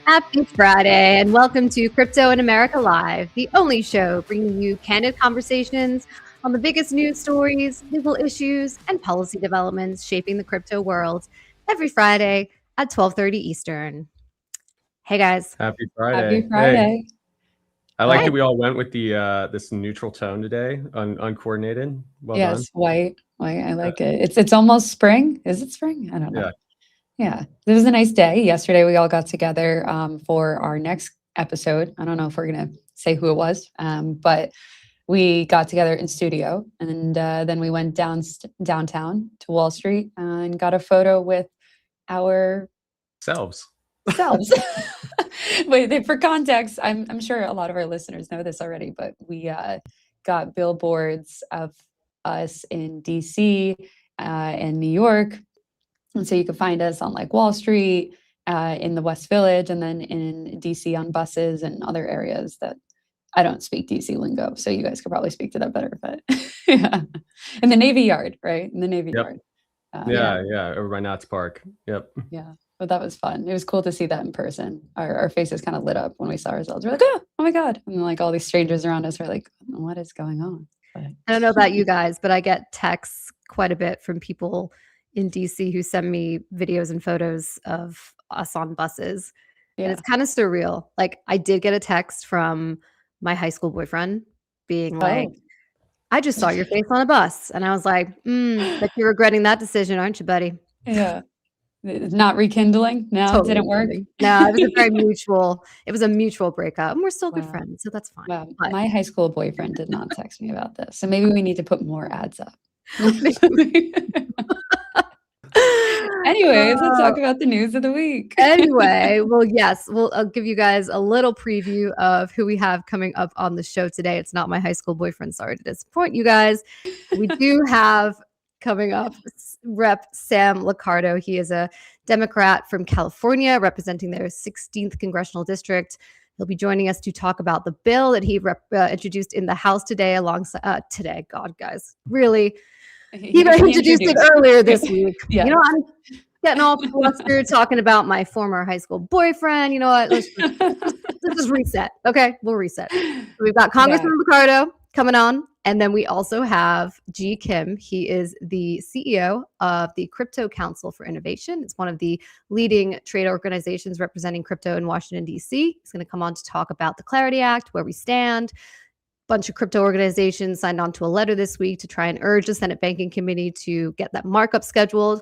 Happy Friday and welcome to Crypto in America Live, the only show bringing you candid conversations on the biggest news stories, legal issues, and policy developments shaping the crypto world every Friday at 12:30 Eastern. Hey guys. Happy Friday. Happy Friday. Hey. I like that we all went with the this neutral tone today, uncoordinated. Well done. Yes, white. I like it. It's almost spring. Is it spring? I don't know. Yeah. It was a nice day. Yesterday we all got together for our next episode. I don't know if we're gonna say who it was, but we got together in studio, and then we went downtown to Wall Street and got a photo with our selves. Wait, for context, I'm sure a lot of our listeners know this already, but we got billboards of us in DC and New York. And so you can find us on like Wall Street, in the West Village, and then in DC on buses and other areas that I don't speak DC lingo. So you guys could probably speak to that better, but yeah. In the Navy Yard, right? In the Navy Yard. Yeah. Over by Nats Park. Yep. Yeah. But that was fun. It was cool to see that in person. Our faces kind of lit up when we saw ourselves. We're like, oh my God. And then, like, all these strangers around us were like, what is going on? But I don't know about you guys, but I get texts quite a bit from people in DC who send me videos and photos of us on buses. Yeah. And it's kind of surreal. Like, I did get a text from my high school boyfriend being like, I just saw your face on a bus. And I was like, but you're regretting that decision, aren't you, buddy? Yeah. Not rekindling? No, totally. It didn't work? No, it was a very mutual breakup. And we're still good friends, so that's fine. Wow. My high school boyfriend did not text me about this. So maybe we need to put more ads up. Anyways, let's talk about the news of the week. Anyway, well, yes, I'll give you guys a little preview of who we have coming up on the show today. It's not my high school boyfriend. Sorry to disappoint you guys. We do have coming up Rep. Sam Licardo. He is a Democrat from California representing their 16th congressional district. He'll be joining us to talk about the bill that he introduced in the House today alongside today. God, guys, really. He introduced it earlier this week. Yeah. You know, I'm getting all flustered talking about my former high school boyfriend. You know what? Let's just reset. Okay, we'll reset. So we've got Congressman Liccardo coming on. And then we also have Ji Kim. He is the CEO of the Crypto Council for Innovation. It's one of the leading trade organizations representing crypto in Washington, D.C. He's going to come on to talk about the Clarity Act, where we stand. Bunch of crypto organizations signed on to a letter this week to try and urge the Senate Banking Committee to get that markup scheduled.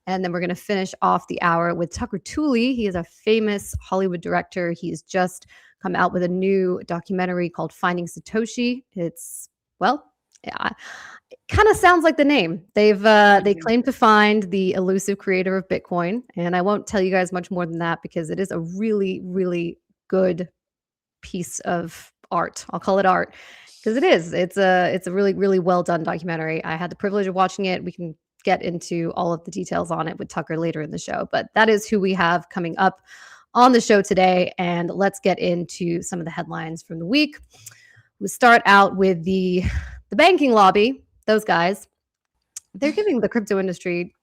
And then we're going to finish off the hour with Tucker Tooley. He is a famous Hollywood director. He's just come out with a new documentary called Finding Satoshi. It's, well, yeah, it kind of sounds like the name. They claim to find the elusive creator of Bitcoin. And I won't tell you guys much more than that because it is a really, really good piece of art. I'll call it art because it is. It's a really, really well done documentary. I had the privilege of watching it. We can get into all of the details on it with Tucker later in the show, but that is who we have coming up on the show today. And let's get into some of the headlines from the week. We start out with the banking lobby. Those guys, they're giving the crypto industry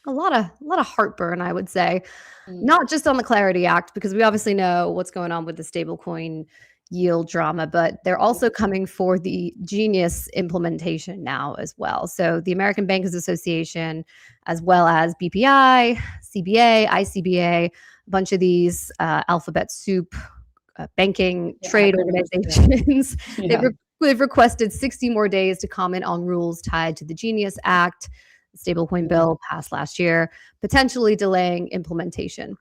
a lot of heartburn, I would say, not just on the Clarity Act, because we obviously know what's going on with the stablecoin yield drama, but they're also coming for the Genius implementation now as well. So the American Bankers Association, as well as BPI, CBA, ICBA, a bunch of these alphabet soup banking trade organizations, they've requested 60 more days to comment on rules tied to the Genius Act, the stablecoin bill passed last year, potentially delaying implementation.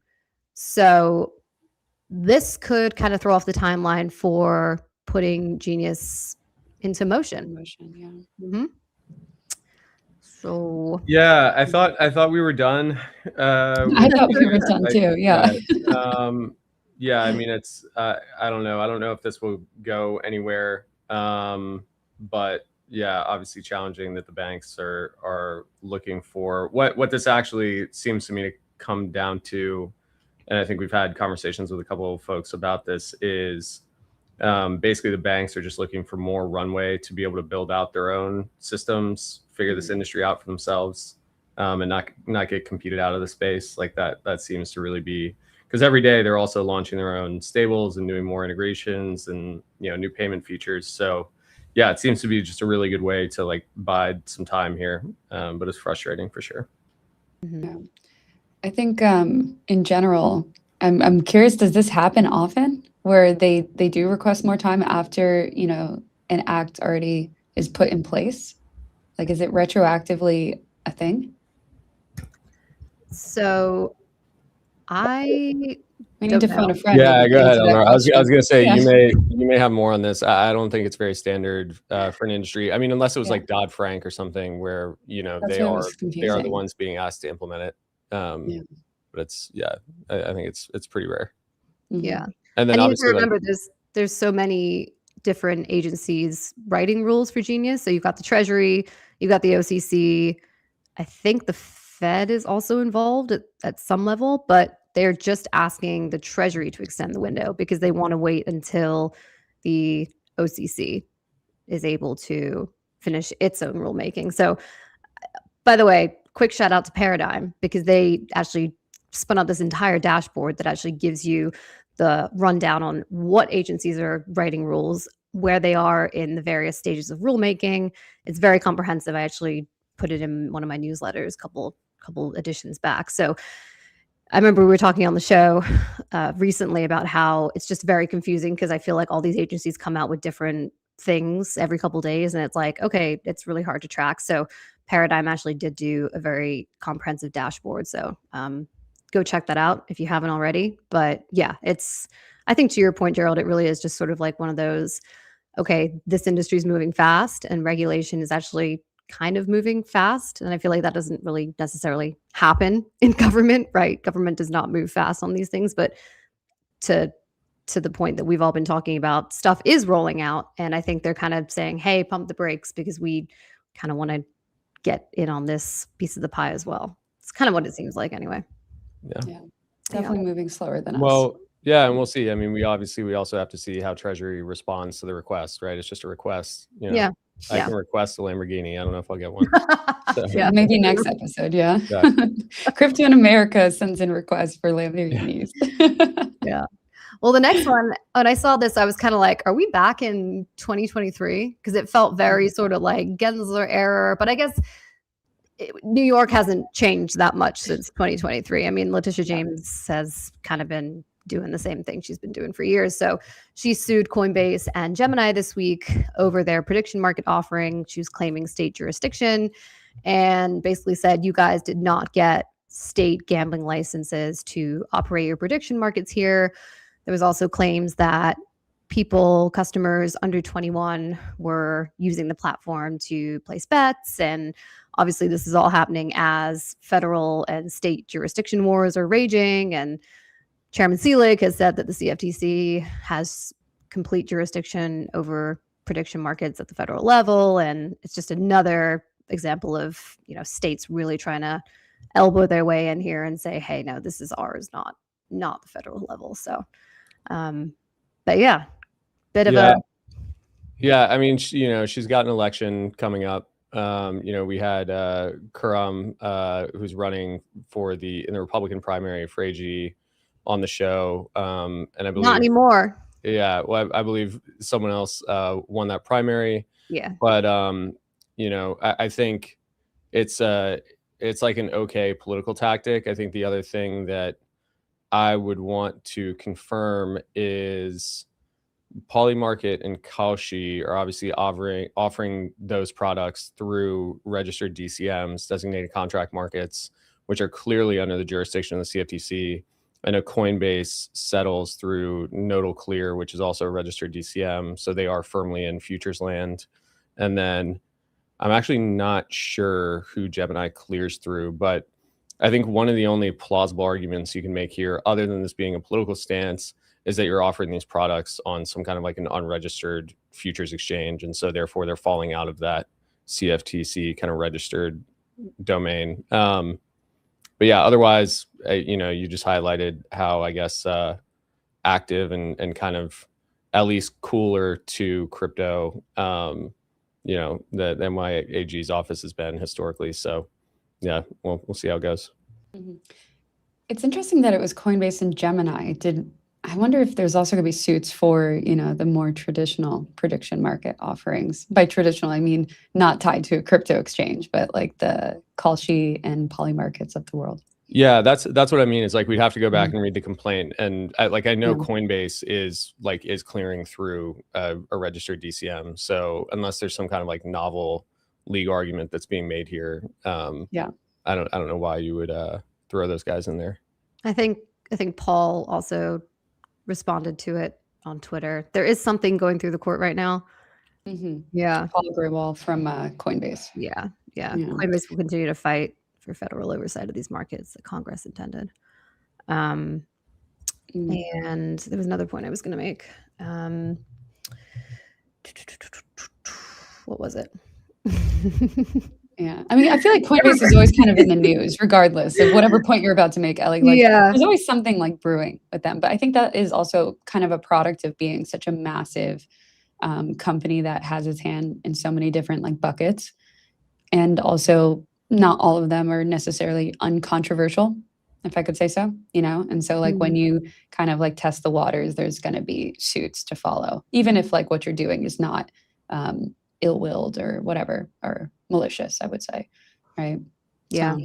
So this could kind of throw off the timeline for putting Genius into motion. Mm-hmm. So yeah, I thought we were done. I thought we were done too. Yeah. Yeah. I mean, it's I don't know. I don't know if this will go anywhere. But yeah, obviously challenging that the banks are looking for what this actually seems to me to come down to. And I think we've had conversations with a couple of folks about this, is basically the banks are just looking for more runway to be able to build out their own systems, figure this industry out for themselves, and not get competed out of the space. Like that seems to really be because every day they're also launching their own stables and doing more integrations and, you know, new payment features. So yeah, it seems to be just a really good way to like bide some time here, but it's frustrating for sure. Yeah. I think in general, I'm curious, does this happen often where they do request more time after, you know, an act already is put in place? Like, is it retroactively a thing? So I We need don't to phone know. a friend. Yeah, and go ahead, answer that Eleanor. I was question. going to say, Yeah. you may have more on this. I don't think it's very standard for an industry. I mean, unless it was Yeah. like Dodd-Frank or something where, you know, That's they what was are the confusing. ones being asked to implement it. Yeah. But it's, yeah, I think it's pretty rare. Mhm. Yeah. And then And you have to obviously like, remember there's so many different agencies writing rules for Genius. So you've got the Treasury, you've got the OCC. I think the Fed is also involved at some level, but they're just asking the Treasury to extend the window because they want to wait until the OCC is able to finish its own rulemaking. So, by the way, quick shout out to Paradigm because they actually spun out this entire dashboard that actually gives you the rundown on what agencies are writing rules, where they are in the various stages of rulemaking. It's very comprehensive. I actually put it in one of my newsletters couple editions back. So I remember we were talking on the show recently about how it's just very confusing because I feel like all these agencies come out with different things every couple days, and it's like, okay, it's really hard to track. So Paradigm actually did do a very comprehensive dashboard. So go check that out if you haven't already. But yeah, I think to your point, Gerald, it really is just sort of like one of those, okay, this industry is moving fast and regulation is actually kind of moving fast. And I feel like that doesn't really necessarily happen in government, right? Government does not move fast on these things, but to the point that we've all been talking about, stuff is rolling out. And I think they're kind of saying, hey, pump the brakes because we kind of want to get in on this piece of the pie as well. It's kind of what it seems like anyway. Yeah. Definitely moving slower than us. well, yeah, and we'll see. I mean, we also have to see how Treasury responds to the request, right? It's just a request, you know. Yeah. I can request a Lamborghini. I don't know if I'll get one. So, Yeah. Maybe next episode, yeah. Yeah. Crypto in America sends in requests for Lamborghinis. Yeah. Well, the next one, when I saw this, I was kind of like, are we back in 2023? Because it felt very sort of like Gensler era. But I guess New York hasn't changed that much since 2023. I mean, Letitia James has kind of been doing the same thing she's been doing for years. So she sued Coinbase and Gemini this week over their prediction market offering. She was claiming state jurisdiction and basically said, you guys did not get state gambling licenses to operate your prediction markets here. There was also claims that customers under 21 were using the platform to place bets. And obviously this is all happening as federal and state jurisdiction wars are raging. And Chairman Selig has said that the CFTC has complete jurisdiction over prediction markets at the federal level. And it's just another example of, states really trying to elbow their way in here and say, hey, no, this is ours, not the federal level. So, but yeah, bit of a. Yeah, I mean, she's got an election coming up. We had Khurram, who's running in the Republican primary for AG on the show. And I believe not anymore. Yeah, well, I believe someone else won that primary. Yeah. But I think it's like an okay political tactic. I think the other thing that I would want to confirm is Polymarket and Kalshi are obviously offering those products through registered DCMs, designated contract markets, which are clearly under the jurisdiction of the CFTC. I know Coinbase settles through Nodal Clear, which is also a registered DCM. So they are firmly in futures land. And then I'm actually not sure who Gemini clears through, but I think one of the only plausible arguments you can make here, other than this being a political stance, is that you're offering these products on some kind of like an unregistered futures exchange. And so therefore they're falling out of that CFTC kind of registered domain. But yeah, otherwise, you just highlighted how, I guess, active and kind of at least cooler to crypto, the NYAG's office has been historically. So yeah, we'll see how it goes. Mm-hmm. It's interesting that it was Coinbase and Gemini. I wonder if there's also going to be suits for, the more traditional prediction market offerings. By traditional, I mean not tied to a crypto exchange, but like the Kalshi and Poly markets of the world. Yeah, that's what I mean. Is like we'd have to go back and read the complaint, and I know Yeah. Coinbase is clearing through a registered DCM. So unless there's some kind of like novel legal argument that's being made here, Yeah. I don't know why you would throw those guys in there. I think Paul also responded to it on Twitter. There is something going through the court right now. Yeah. Paul Grewal from Coinbase. Yeah. Coinbase will continue to fight for federal oversight of these markets that Congress intended. And there was another point I was going to make. What was it? Yeah. I mean, I feel like Coinbase is always kind of in the news, regardless of whatever point you're about to make, Ellie. There's always something like brewing with them. But I think that is also kind of a product of being such a massive company that has its hand in so many different like buckets. And also not all of them are necessarily uncontroversial, if I could say so, And so like when you kind of like test the waters, there's going to be suits to follow, even if like what you're doing is not ill-willed or whatever, or malicious, I would say. Right. Yeah.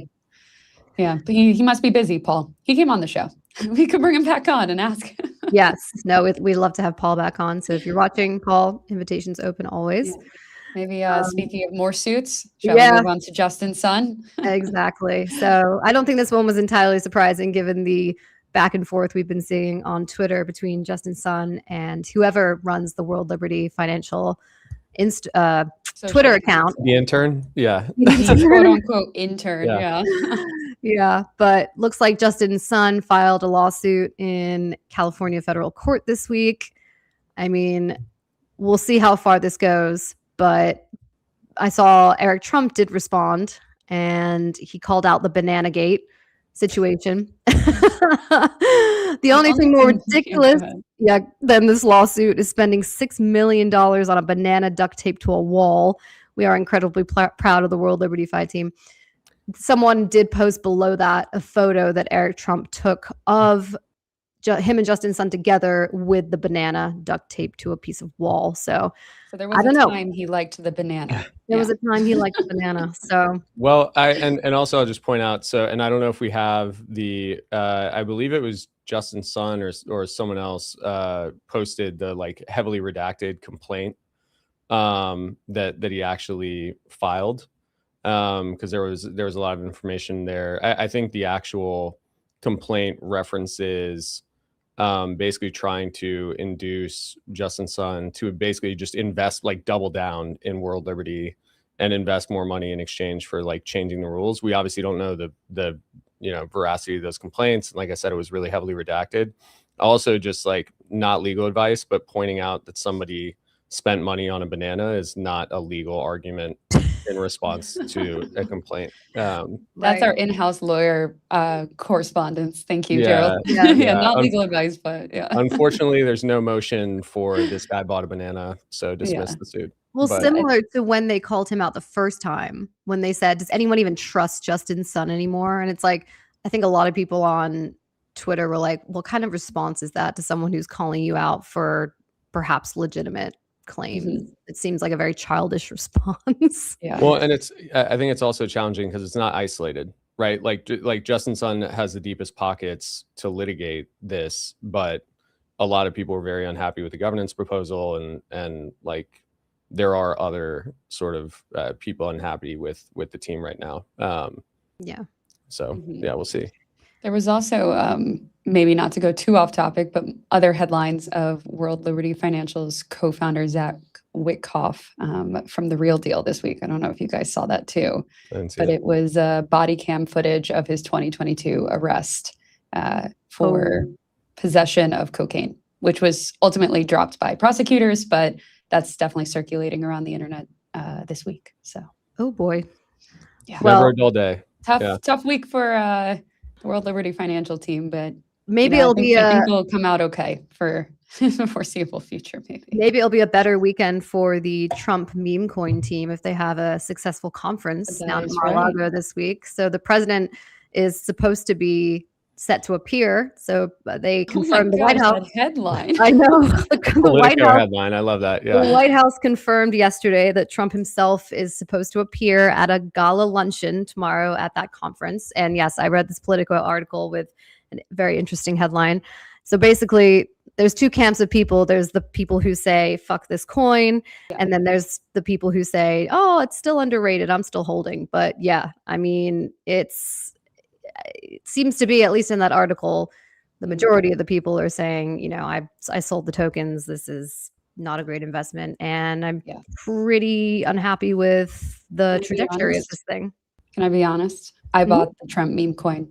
Yeah. But he must be busy, Paul. He came on the show. We could bring him back on and ask him. Yes. No, we'd love to have Paul back on. So if you're watching, Paul, invitation's open always. Yeah. Maybe speaking of more suits, shall we move on to Justin Sun? Exactly. So I don't think this one was entirely surprising given the back and forth we've been seeing on Twitter between Justin Sun and whoever runs the World Liberty Financial Twitter account. The intern? Yeah. Quote unquote intern. Yeah. Yeah. But looks like Justin Sun filed a lawsuit in California federal court this week. I mean, we'll see how far this goes. But I saw Eric Trump did respond, and he called out the Banana Gate situation. The only thing more ridiculous than this lawsuit is spending $6 million on a banana duct taped to a wall. We are incredibly proud of the World Liberty Fi team. Someone did post below that a photo that Eric Trump took of him and Justin Sun together with the banana duct taped to a piece of wall. So there was a time he liked the banana. There was a time he liked the banana. So well, and also I'll just point out. So, and I don't know if we have the. I believe it was Justin Sun or someone else posted the like heavily redacted complaint that he actually filed because there was a lot of information there. I think the actual complaint references basically trying to induce Justin Sun to basically just invest, like double down in World Liberty and invest more money in exchange for like changing the rules. We obviously don't know the veracity of those complaints. Like I said, it was really heavily redacted. Also, just like not legal advice, but pointing out that somebody spent money on a banana is not a legal argument in response to a complaint. That's our in-house lawyer correspondence. Thank you, Gerald. Yeah, not legal advice, but yeah. Unfortunately, there's no motion for this guy bought a banana, so dismiss the suit. Well, similar to when they called him out the first time, when they said, does anyone even trust Justin Sun anymore? And it's like, I think a lot of people on Twitter were like, what kind of response is that to someone who's calling you out for perhaps legitimate claims? It seems like a very childish response. Yeah. Well, and I think it's also challenging because it's not isolated, right? Like Justin Sun has the deepest pockets to litigate this, but a lot of people were very unhappy with the governance proposal, and like there are other sort of people unhappy with the team right now. So yeah, we'll see. There was also, maybe not to go too off topic, but other headlines of World Liberty Financial's co-founder, Zach Witkoff, from The Real Deal this week. I don't know if you guys saw that too, but it was body cam footage of his 2022 arrest for possession of cocaine, which was ultimately dropped by prosecutors, but that's definitely circulating around the internet this week. So, oh boy. Yeah. Never a dull day. Tough week for the World Liberty Financial team, but maybe I think it'll come out okay for the foreseeable future. Maybe it'll be a better weekend for the Trump memecoin team if they have a successful conference down in Mar-a-Lago this week. So the president is supposed to be set to appear. So they Oh my confirmed the White gosh, House. that headline. I know the White Politico House. headline. I love that. The Yeah. White House confirmed yesterday that Trump himself is supposed to appear at a gala luncheon tomorrow at that conference. And yes, I read this Politico article with a very interesting headline. So basically, there's two camps of people. There's the people who say, fuck this coin. Yeah. And then there's the people who say, oh, it's still underrated. I'm still holding. But yeah, I mean, it seems to be, at least in that article, the majority of the people are saying, you know, I sold the tokens. This is not a great investment. And I'm pretty unhappy with the trajectory of this thing. Can I be honest? I Mhm. bought the Trump meme coin.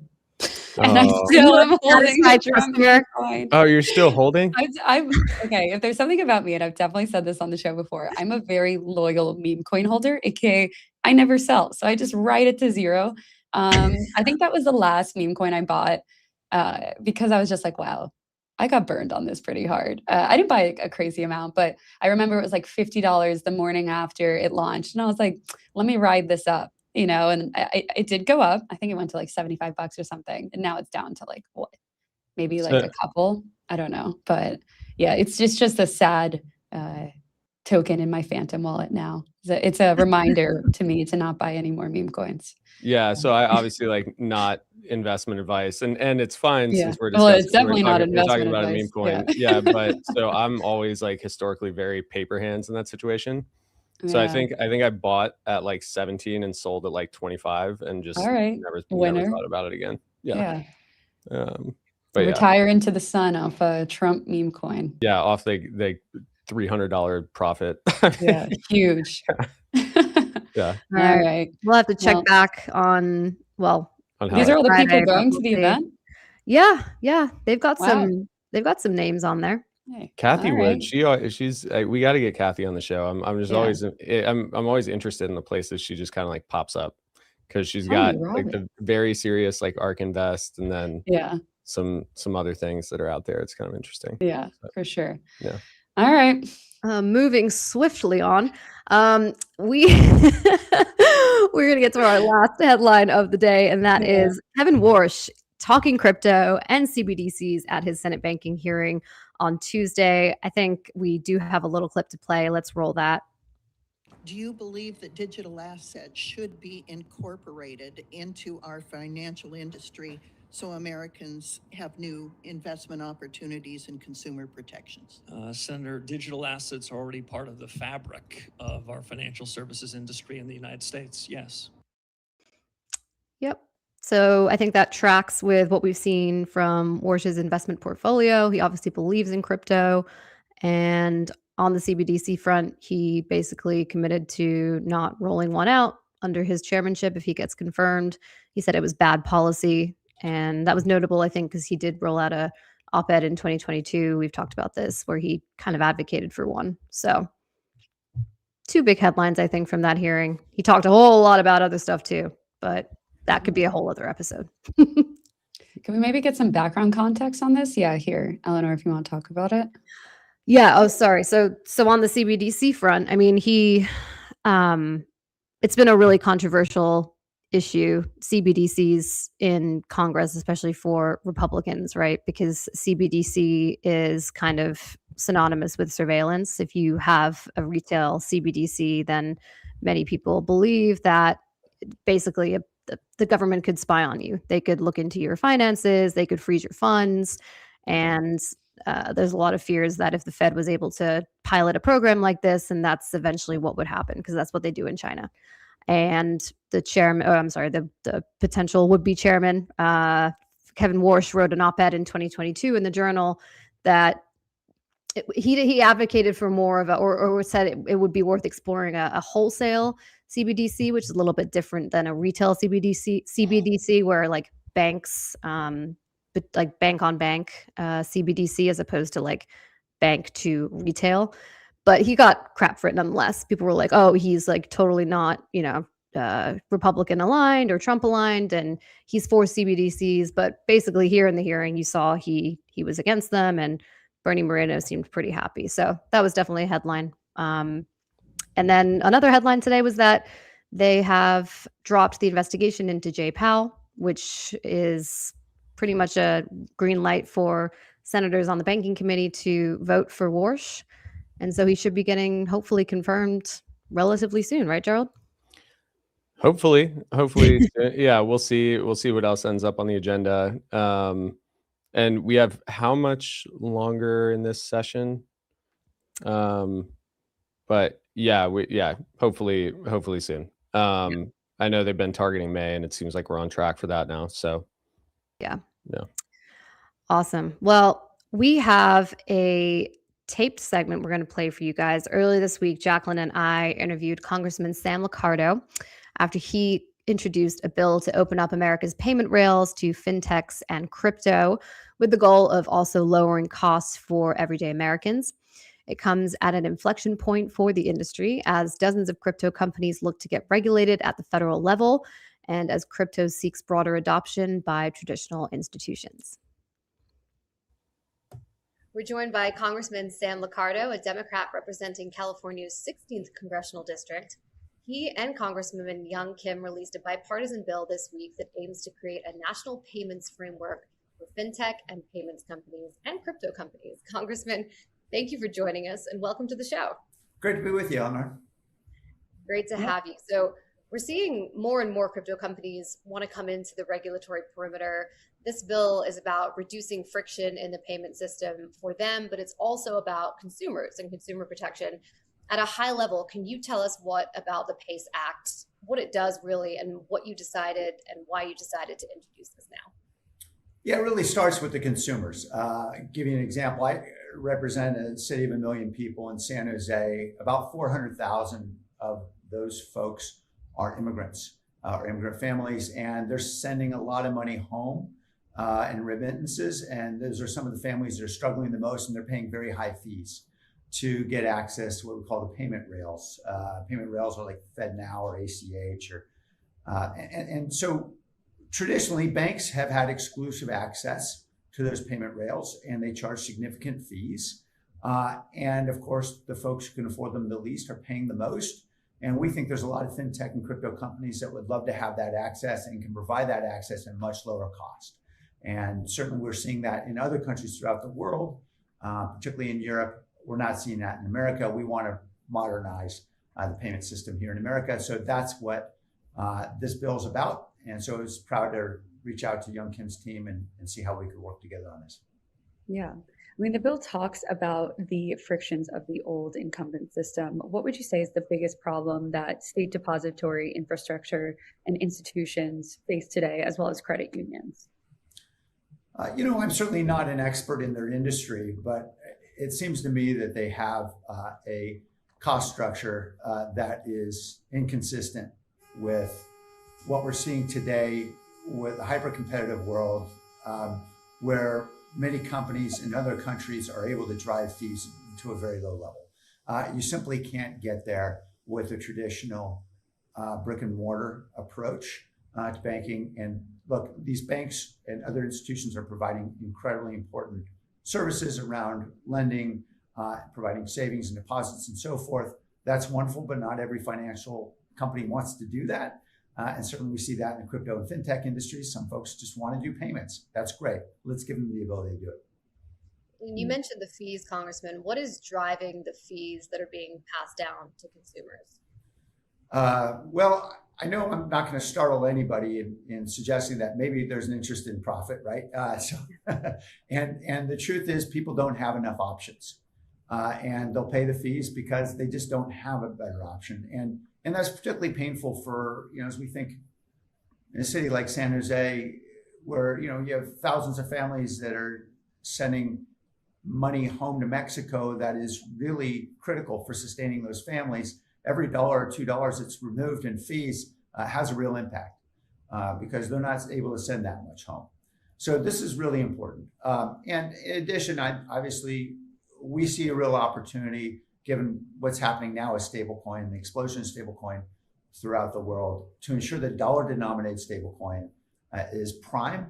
And I Oh. still am You're a holding the satisfied Trump customer. meme coin. Oh, you're still holding? I'm okay. If there's something about me, and I've definitely said this on the show before, I'm a very loyal meme coin holder, aka I never sell. So I just write it to zero. I think that was the last meme coin I bought because I was just like, wow, I got burned on this pretty hard. I didn't buy a crazy amount, but I remember it was like $50 the morning after it launched. And I was like, let me ride this up, you know, and it did go up. I think it went to like $75 or something. And now it's down to like what? Maybe like a couple. I don't know. But yeah, it's just a sad token in my Phantom wallet now. It's a reminder to me to not buy any more meme coins. Yeah, so I obviously like not investment advice, and it's fine Yeah. since we're Well, discussing. it's definitely not we're talking investment about a meme advice. coin. Yeah. Yeah, but so I'm always like historically very paper hands in that situation. So I Yeah. think I bought at like 17 and sold at like 25, and just All right. never Winner. thought about it again. Yeah. But yeah, Retire into the sun off a Trump meme coin. yeah, off the $300 profit. Yeah, huge. Yeah. All right. We'll have to check Well, back on, well, On how these are all the Friday, people but going we'll to the see. event. Yeah. They've got Wow. some names on there. Hey, Kathy all Wood, right. she's we got to get Kathy on the show. I'm just Yeah. always I'm always interested in the places she just kind of like pops up, because she's Tell me, got like Robert. the very serious like ARK Invest, and then Yeah, some other things that are out there. It's kind of interesting. yeah, So, for sure. yeah. All right. Moving swiftly on, we're gonna get to our last headline of the day, and that Yeah. is Kevin Warsh talking crypto and CBDCs at his Senate banking hearing on Tuesday. I think we do have a little clip to play. Let's roll that. Do you believe that digital assets should be incorporated into our financial industry so Americans have new investment opportunities and consumer protections? Senator, digital assets are already part of the fabric of our financial services industry in the United States. Yes. Yep. So I think that tracks with what we've seen from Warsh's investment portfolio. He obviously believes in crypto. And on the CBDC front, he basically committed to not rolling one out under his chairmanship if he gets confirmed. He said it was bad policy. And that was notable, I think, because he did roll out a op-ed in 2022. We've talked about this, where he kind of advocated for one. So two big headlines, I think, from that hearing. He talked a whole lot about other stuff too, but that could be a whole other episode. Can we maybe get some background context on this? Yeah, here, Eleanor, if you want to talk about it. Yeah. Oh, sorry. So on the CBDC front, I mean, it's been a really controversial issue, CBDCs in Congress, especially for Republicans, right? Because CBDC is kind of synonymous with surveillance. If you have a retail CBDC, then many people believe that basically the government could spy on you. They could look into your finances, they could freeze your funds. And there's a lot of fears that if the Fed was able to pilot a program like this, and that's eventually what would happen, because that's what they do in China. And the chairman, the potential would-be chairman, Kevin Warsh, wrote an op-ed in 2022 in the Journal that he advocated for more of or said it would be worth exploring a wholesale CBDC, which is a little bit different than a retail CBDC, where like banks, but like bank on bank CBDC, as opposed to like bank to retail. But he got crap for it nonetheless. People were like, oh, he's like totally not, Republican aligned or Trump aligned, and he's for CBDCs. But basically here in the hearing, you saw he was against them, and Bernie Moreno seemed pretty happy. So that was definitely a headline. And then another headline today was that they have dropped the investigation into Jay Powell, which is pretty much a green light for senators on the banking committee to vote for Warsh. And so he should be getting hopefully confirmed relatively soon, right, Gerald? Hopefully, yeah, we'll see. We'll see what else ends up on the agenda. And we have how much longer in this session? But yeah, hopefully soon. I know they've been targeting May, and it seems like we're on track for that now. So yeah. Awesome. Well, we have a taped segment we're going to play for you guys. Earlier this week, Jacqueline and I interviewed Congressman Sam Licardo after he introduced a bill to open up America's payment rails to fintechs and crypto, with the goal of also lowering costs for everyday Americans. It comes at an inflection point for the industry as dozens of crypto companies look to get regulated at the federal level and as crypto seeks broader adoption by traditional institutions. We're joined by Congressman Sam Licardo, a Democrat representing California's 16th congressional district. He and Congresswoman Young Kim released a bipartisan bill this week that aims to create a national payments framework for fintech and payments companies and crypto companies. Congressman, thank you for joining us and welcome to the show. Great to be with you, Eleanor. Great to have you. So we're seeing more and more crypto companies want to come into the regulatory perimeter. This bill is about reducing friction in the payment system for them, but it's also about consumers and consumer protection. At a high level, can you tell us what about the PACE Act, what it does really, and what you decided and why you decided to introduce this now? Yeah, it really starts with the consumers. Give you an example. I represent a city of 1 million people in San Jose. About 400,000 of those folks are immigrants or immigrant families, and they're sending a lot of money home in remittances. And those are some of the families that are struggling the most, and they're paying very high fees to get access to what we call the payment rails. Payment rails are like FedNow or ACH, and so traditionally banks have had exclusive access to those payment rails, and they charge significant fees. And of course, the folks who can afford them the least are paying the most. And we think there's a lot of fintech and crypto companies that would love to have that access and can provide that access at much lower cost. And certainly we're seeing that in other countries throughout the world, particularly in Europe. We're not seeing that in America. We want to modernize the payment system here in America. So that's what this bill is about. And so I was proud to reach out to Young Kim's team and see how we could work together on this. Yeah. I mean, the bill talks about the frictions of the old incumbent system. What would you say is the biggest problem that state depository infrastructure and institutions face today, as well as credit unions? I'm certainly not an expert in their industry, but it seems to me that they have a cost structure that is inconsistent with what we're seeing today with a hyper-competitive world where many companies in other countries are able to drive fees to a very low level. You simply can't get there with a traditional brick and mortar approach to banking. And look, these banks and other institutions are providing incredibly important services around lending, providing savings and deposits and so forth. That's wonderful, but not every financial company wants to do that. And certainly we see that in the crypto and fintech industries. Some folks just want to do payments. That's great. Let's give them the ability to do it. And you mentioned the fees, Congressman. What is driving the fees that are being passed down to consumers? Well, I know I'm not going to startle anybody in suggesting that maybe there's an interest in profit, right? And the truth is people don't have enough options. And they'll pay the fees because they just don't have a better option. And that's particularly painful for, as we think in a city like San Jose, where, you have thousands of families that are sending money home to Mexico that is really critical for sustaining those families. Every $1 or $2 that's removed in fees has a real impact because they're not able to send that much home. So this is really important. And in addition, obviously, we see a real opportunity given what's happening now with stablecoin, the explosion of stablecoin throughout the world, to ensure that dollar-denominated stablecoin is prime.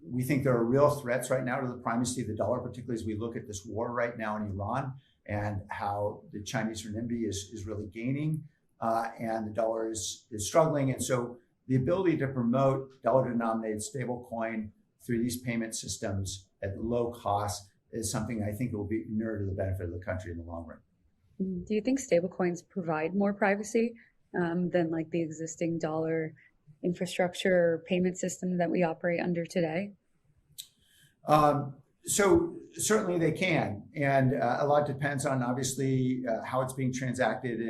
We think there are real threats right now to the primacy of the dollar, particularly as we look at this war right now in Iran and how the Chinese renminbi is really gaining and the dollar is struggling. And so the ability to promote dollar-denominated stablecoin through these payment systems at low cost is something I think will be inure to the benefit of the country in the long run. Do you think stablecoins provide more privacy than like the existing dollar infrastructure or payment system that we operate under today? So certainly they can, and a lot depends on obviously how it's being transacted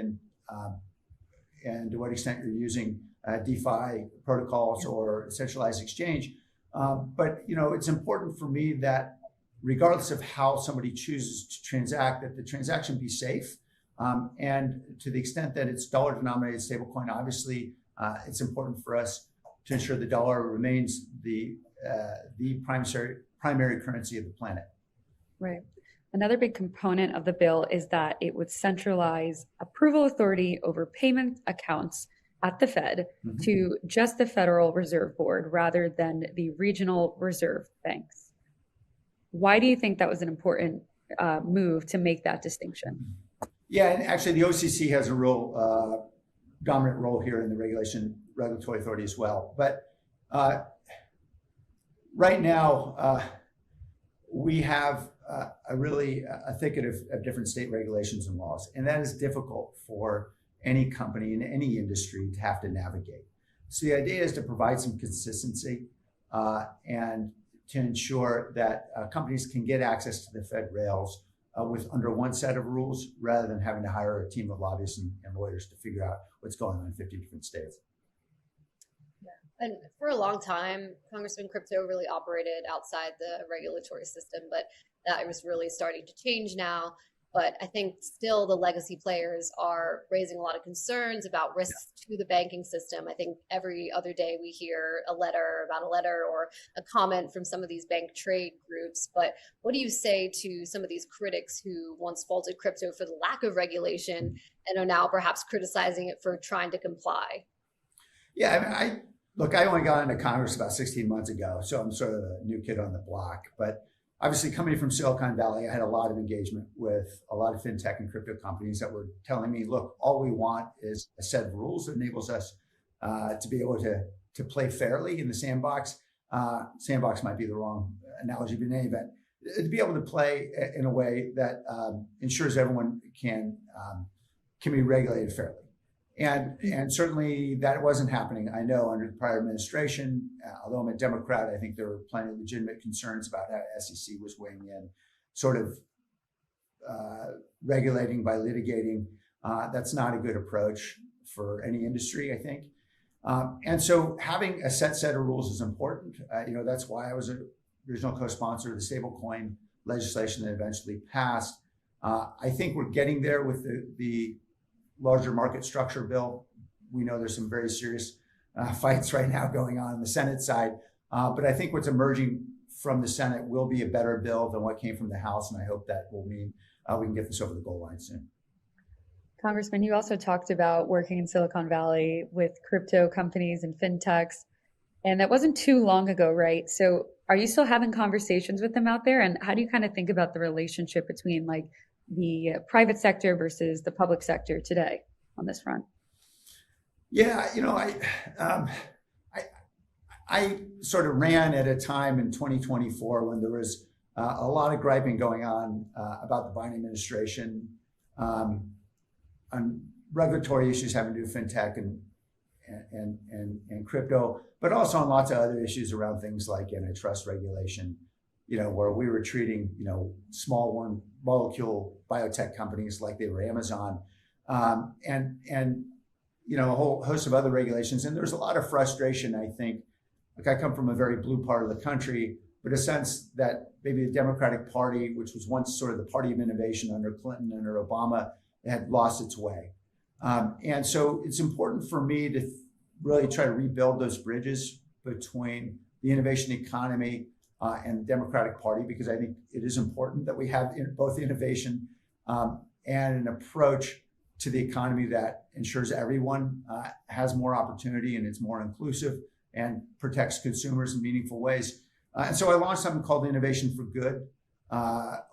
and to what extent you're using DeFi protocols or centralized exchange. But it's important for me that regardless of how somebody chooses to transact, that the transaction be safe. And to the extent that it's dollar-denominated stablecoin, obviously it's important for us to ensure the dollar remains the primary currency of the planet. Right. Another big component of the bill is that it would centralize approval authority over payment accounts at the Fed to just the Federal Reserve Board rather than the regional reserve banks. Why do you think that was an important move to make that distinction? Yeah, and actually the OCC has a real dominant role here in the regulatory authority as well. But right now, we have a thicket of different state regulations and laws, and that is difficult for any company in any industry to have to navigate. So the idea is to provide some consistency and to ensure that companies can get access to the Fed rails with under one set of rules rather than having to hire a team of lobbyists and lawyers to figure out what's going on in 50 different states. And for a long time, Congressman, crypto really operated outside the regulatory system, but that was really starting to change now. But I think still the legacy players are raising a lot of concerns about risks to the banking system. I think every other day we hear a letter or a comment from some of these bank trade groups. But what do you say to some of these critics who once faulted crypto for the lack of regulation and are now perhaps criticizing it for trying to comply? Yeah, Look, I only got into Congress about 16 months ago, so I'm sort of a new kid on the block. But obviously, coming from Silicon Valley, I had a lot of engagement with a lot of fintech and crypto companies that were telling me, look, all we want is a set of rules that enables us to be able to play fairly in the sandbox. Sandbox might be the wrong analogy, but in any event, to be able to play in a way that ensures everyone can be regulated fairly. And certainly that wasn't happening, I know, under the prior administration. Although I'm a Democrat, I think there were plenty of legitimate concerns about how SEC was weighing in, sort of regulating by litigating. That's not a good approach for any industry, I think. And so having a set of rules is important. That's why I was an original co-sponsor of the stablecoin legislation that eventually passed. I think we're getting there with the larger market structure bill. We know there's some very serious fights right now going on the Senate side, but I think what's emerging from the Senate will be a better bill than what came from the House, and I hope that will mean we can get this over the goal line soon. Congressman, you also talked about working in Silicon Valley with crypto companies and fintechs, and that wasn't too long ago, right? So are you still having conversations with them out there, and how do you kind of think about the relationship between like the private sector versus the public sector today on this front? Yeah, I sort of ran at a time in 2024 when there was a lot of griping going on about the Biden administration on regulatory issues having to do with fintech and crypto, but also on lots of other issues around things like antitrust regulation, where we were treating, small one molecule biotech companies like they were Amazon, and a whole host of other regulations. And there's a lot of frustration, I think. Like, I come from a very blue part of the country, but a sense that maybe the Democratic Party, which was once sort of the party of innovation under Clinton, under Obama, had lost its way. And so it's important for me to really try to rebuild those bridges between the innovation economy and the Democratic Party, because I think it is important that we have both innovation and an approach to the economy that ensures everyone has more opportunity and it's more inclusive and protects consumers in meaningful ways. And so I launched something called Innovation for Good,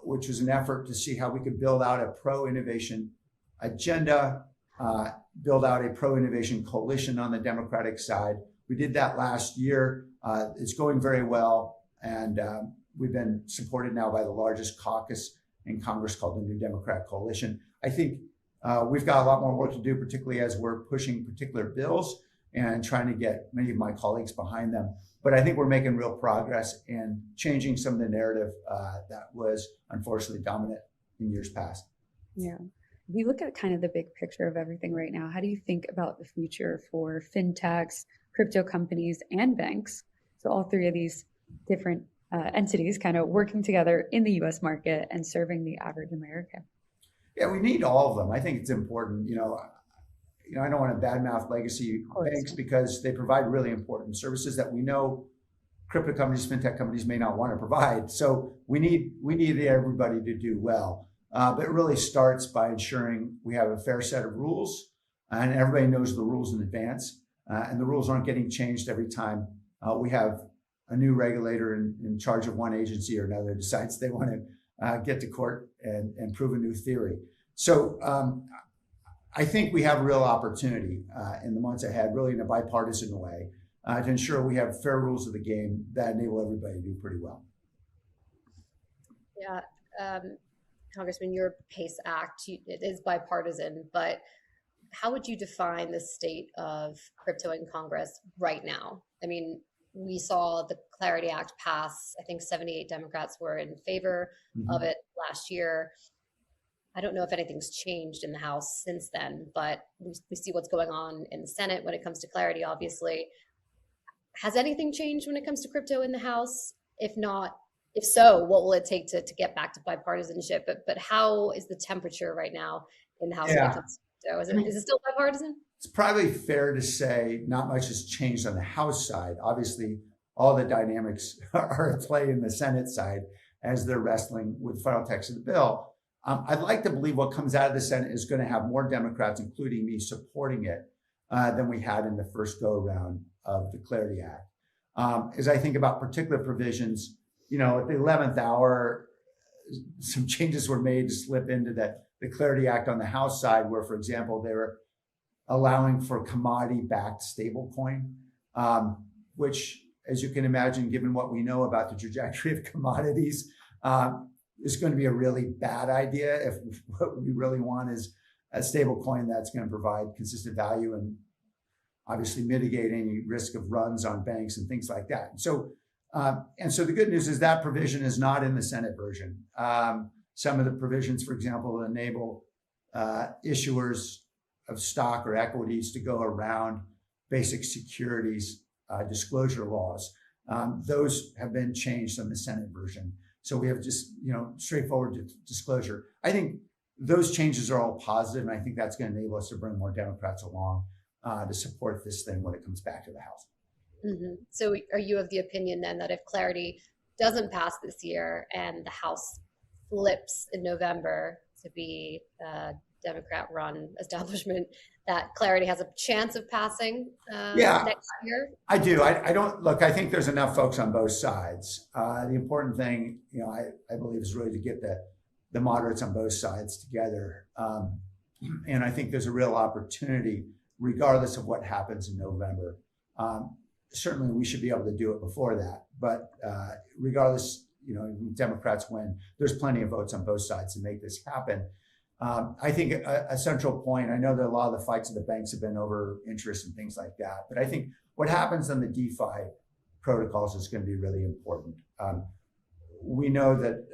which was an effort to see how we could build out a pro-innovation agenda, build out a pro-innovation coalition on the Democratic side, We did that last year. It's going very well, and we've been supported now by the largest caucus in Congress called the New Democrat Coalition. I think we've got a lot more work to do, particularly as we're pushing particular bills and trying to get many of my colleagues behind them. But I think we're making real progress in changing some of the narrative that was unfortunately dominant in years past. Yeah. If we look at kind of the big picture of everything right now, how do you think about the future for fintechs, crypto companies, and banks? So all three of these different entities kind of working together in the US market and serving the average American. Yeah, we need all of them. I think it's important. I don't want to badmouth legacy banks because they provide really important services that we know crypto companies, fintech companies may not want to provide. So we need everybody to do well. But it really starts by ensuring we have a fair set of rules and everybody knows the rules in advance. And the rules aren't getting changed every time we have a new regulator in charge of one agency or another decides they want to get to court and prove a new theory. So I think we have a real opportunity in the months ahead, really in a bipartisan way, to ensure we have fair rules of the game that enable everybody to do pretty well. Yeah, Congressman, your PACE Act, it is bipartisan, but how would you define the state of crypto in Congress right now? I mean, we saw the Clarity Act pass. I think 78 Democrats were in favor of it last year. I don't know if anything's changed in the House since then, but we see what's going on in the Senate when it comes to clarity, obviously. Has anything changed when it comes to crypto in the House? If not, if so, what will it take to get back to bipartisanship? But how is the temperature right now in the House when it comes to crypto? Is it still bipartisan? It's probably fair to say not much has changed on the House side. Obviously, all the dynamics are at play in the Senate side as they're wrestling with the final text of the bill. I'd like to believe what comes out of the Senate is going to have more Democrats, including me, supporting it than we had in the first go-around of the Clarity Act. As I think about particular provisions, at the 11th hour, some changes were made to slip into the Clarity Act on the House side, where, for example, they were allowing for commodity-backed stablecoin, which, as you can imagine, given what we know about the trajectory of commodities, is going to be a really bad idea if what we really want is a stable coin that's going to provide consistent value and obviously mitigate any risk of runs on banks and things like that. So the good news is that provision is not in the Senate version. Some of the provisions, for example, enable issuers of stock or equities to go around basic securities disclosure laws. Those have been changed on the Senate version. So we have just, straightforward disclosure. I think those changes are all positive, and I think that's going to enable us to bring more Democrats along to support this thing when it comes back to the House. So are you of the opinion then that if Clarity doesn't pass this year and the House flips in November to be a Democrat-run establishment, that Clarity has a chance of passing next year? I do. I don't look. I think there's enough folks on both sides. The important thing, I believe, is really to get the moderates on both sides together. And I think there's a real opportunity, regardless of what happens in November. Certainly, we should be able to do it before that. But regardless, Democrats win. There's plenty of votes on both sides to make this happen. I think a central point, I know that a lot of the fights of the banks have been over interest and things like that, but I think what happens on the DeFi protocols is going to be really important. We know that,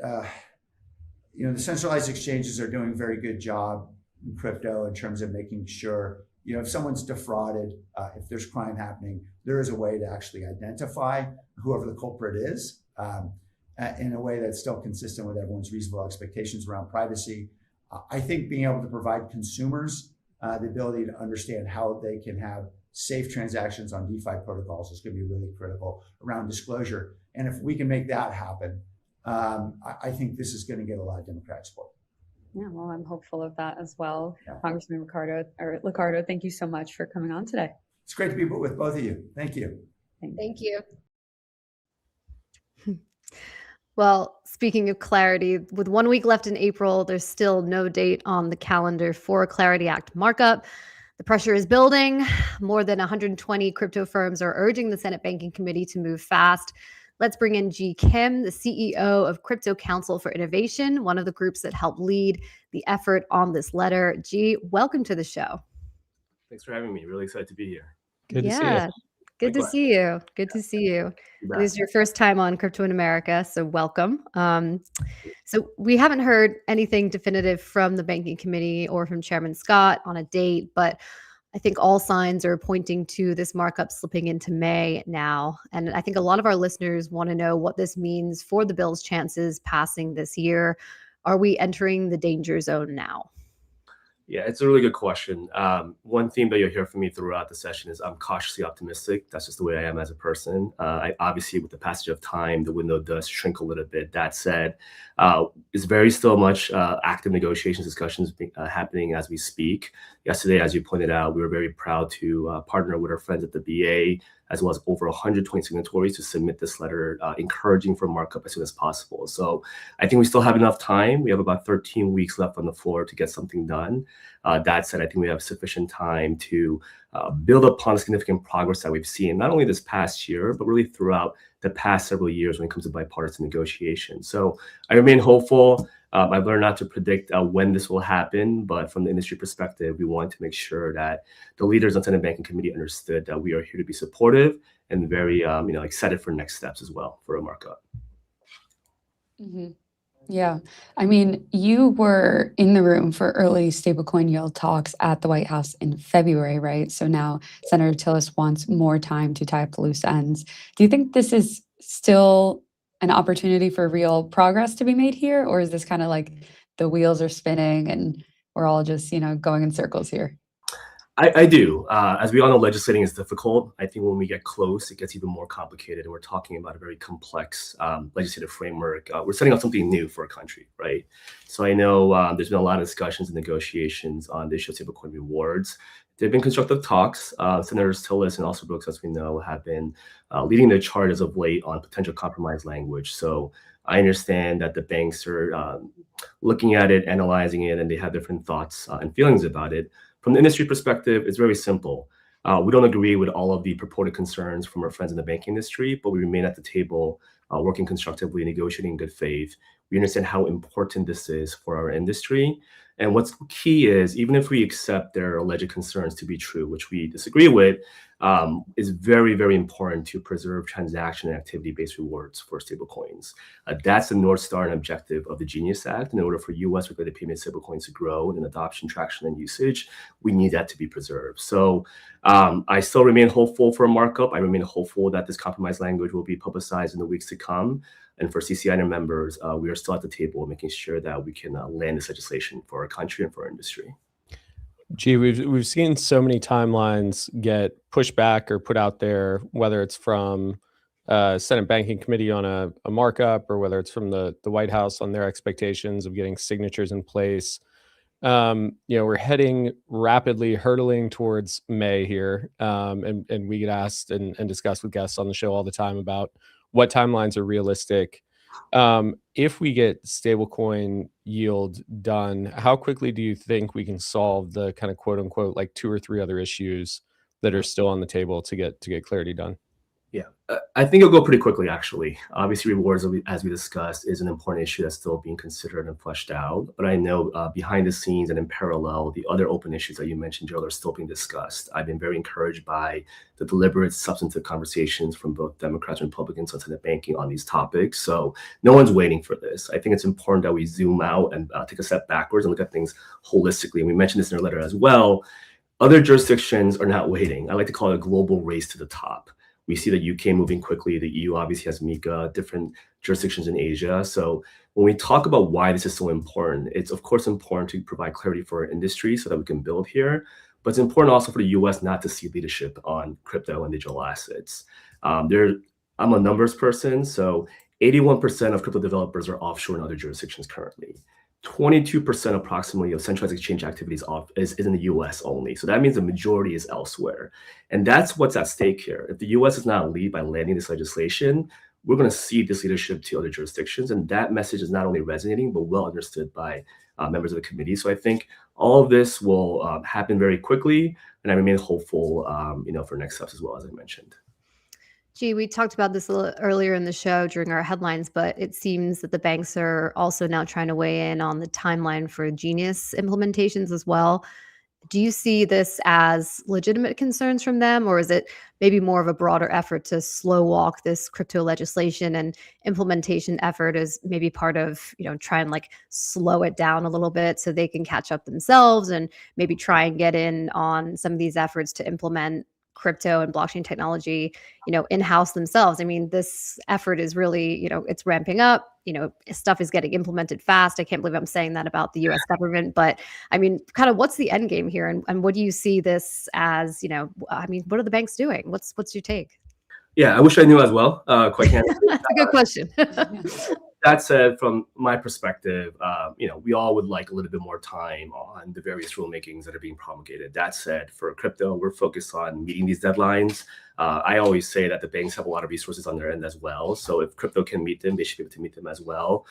the centralized exchanges are doing a very good job in crypto in terms of making sure, if someone's defrauded, if there's crime happening, there is a way to actually identify whoever the culprit is in a way that's still consistent with everyone's reasonable expectations around privacy. I think being able to provide consumers the ability to understand how they can have safe transactions on DeFi protocols is going to be really critical around disclosure. And if we can make that happen, I think this is going to get a lot of Democratic support. Yeah, well, I'm hopeful of that as well. Yeah. Congressman Licardo, thank you so much for coming on today. It's great to be with both of you. Thank you. Thank you. Well, speaking of Clarity, with 1 week left in April, there's still no date on the calendar for Clarity Act markup. The pressure is building. More than 120 crypto firms are urging the Senate Banking Committee to move fast. Let's bring in Ji Kim, the CEO of Crypto Council for Innovation, one of the groups that helped lead the effort on this letter. Ji, welcome to the show. Thanks for having me. Really excited to be here. Good to see you. Good to see you. Good to see you. This is your first time on Crypto in America, so welcome. So we haven't heard anything definitive from the Banking Committee or from Chairman Scott on a date, but I think all signs are pointing to this markup slipping into May now. And I think a lot of our listeners want to know what this means for the bill's chances passing this year. Are we entering the danger zone now? Yeah, it's a really good question. One theme that you'll hear from me throughout the session is I'm cautiously optimistic. That's just the way I am as a person. Obviously, with the passage of time, the window does shrink a little bit. That said, it's very still much active negotiations, discussions happening as we speak. Yesterday, as you pointed out, we were very proud to partner with our friends at the BA, as well as over 120 signatories to submit this letter encouraging for markup as soon as possible. So I think we still have enough time. We have about 13 weeks left on the floor to get something done. That said, I think we have sufficient time to build upon the significant progress that we've seen, not only this past year, but really throughout the past several years when it comes to bipartisan negotiation. So I remain hopeful. I've learned not to predict when this will happen, but from the industry perspective, we want to make sure that the leaders on the Senate Banking Committee understood that we are here to be supportive and very, excited for next steps as well for a markup. Mm-hmm. Yeah. I mean, you were in the room for early stablecoin yield talks at the White House in February, right? So now Senator Tillis wants more time to tie up the loose ends. Do you think this is still an opportunity for real progress to be made here? Or is this kind of like the wheels are spinning and we're all just, going in circles here? I do. As we all know, legislating is difficult. I think when we get close, it gets even more complicated. And we're talking about a very complex legislative framework. We're setting up something new for a country, right? So I know there's been a lot of discussions and negotiations on the issue of stablecoin rewards. There have been constructive talks. Senators Tillis and also Brooks, as we know, have been leading the charge as of late on potential compromise language. So I understand that the banks are looking at it, analyzing it, and they have different thoughts and feelings about it. From the industry perspective, it's very simple. We don't agree with all of the purported concerns from our friends in the banking industry, but we remain at the table, working constructively, negotiating in good faith. We understand how important this is for our industry. And what's key is, even if we accept their alleged concerns to be true, which we disagree with, is very, very important to preserve transaction and activity-based rewards for stablecoins. That's the North Star and objective of the Genius Act. In order for U.S. regulated payment stablecoins to grow in adoption, traction, and usage, we need that to be preserved. So I still remain hopeful for a markup. I remain hopeful that this compromise language will be publicized in the weeks to come. And for CCI members, we are still at the table making sure that we can land this legislation for our country and for our industry. Gee, we've seen so many timelines get pushed back or put out there, whether it's from Senate Banking Committee on a markup or whether it's from the White House on their expectations of getting signatures in place. We're heading rapidly, hurtling towards May here. And we get asked and discussed with guests on the show all the time about what timelines are realistic. If we get stablecoin yield done, how quickly do you think we can solve the kind of quote unquote like 2 or 3 other issues that are still on the table to get clarity done? Yeah, I think it'll go pretty quickly, actually. Obviously, rewards, as we discussed, is an important issue that's still being considered and fleshed out. But I know behind the scenes and in parallel, the other open issues that you mentioned, Gerald, are still being discussed. I've been very encouraged by the deliberate, substantive conversations from both Democrats and Republicans on Senate banking on these topics. So no one's waiting for this. I think it's important that we zoom out and take a step backwards and look at things holistically. And we mentioned this in our letter as well. Other jurisdictions are not waiting. I like to call it a global race to the top. We see the UK moving quickly. The EU obviously has MiCA, different jurisdictions in Asia. So when we talk about why this is so important, it's of course important to provide clarity for our industry so that we can build here. But it's important also for the US not to see leadership on crypto and digital assets. I'm a numbers person, so 81% of crypto developers are offshore in other jurisdictions currently. 22% approximately of centralized exchange activities is in the US only. So that means the majority is elsewhere. And that's what's at stake here. If the US does not lead by landing this legislation, we're going to see this leadership to other jurisdictions. And that message is not only resonating, but well understood by members of the committee. So I think all of this will happen very quickly, and I remain hopeful, for next steps as well, as I mentioned. Gee, we talked about this a little earlier in the show during our headlines, but it seems that the banks are also now trying to weigh in on the timeline for Genius implementations as well. Do you see this as legitimate concerns from them, or is it maybe more of a broader effort to slow walk this crypto legislation and implementation effort as maybe part of, try and like slow it down a little bit so they can catch up themselves and maybe try and get in on some of these efforts to implement crypto and blockchain technology, in-house themselves? I mean, this effort is really, it's ramping up, stuff is getting implemented fast. I can't believe I'm saying that about the US government, but I mean, kind of what's the end game here? And what do you see this as, what are the banks doing? What's your take? Yeah, I wish I knew as well, quite candidly. That's a good question. That said, from my perspective, we all would like a little bit more time on the various rulemakings that are being promulgated. That said, for crypto, we're focused on meeting these deadlines. I always say that the banks have a lot of resources on their end as well. So if crypto can meet them, they should be able to meet them as well.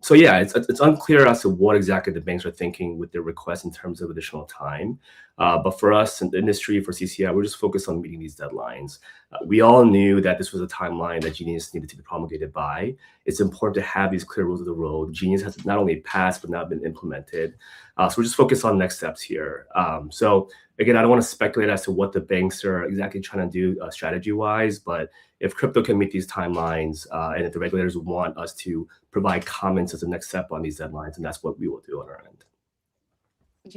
So yeah, it's unclear as to what exactly the banks are thinking with their request in terms of additional time. But for us in the industry, for CCI, we're just focused on meeting these deadlines. We all knew that this was a timeline that Genius needed to be promulgated by. It's important to have these clear rules of the road. Genius has not only passed, but now been implemented. So we're just focused on next steps here. So again, I don't want to speculate as to what the banks are exactly trying to do strategy-wise, but if crypto can meet these timelines and if the regulators want us to provide comments as a next step on these deadlines, and that's what we will do on our end.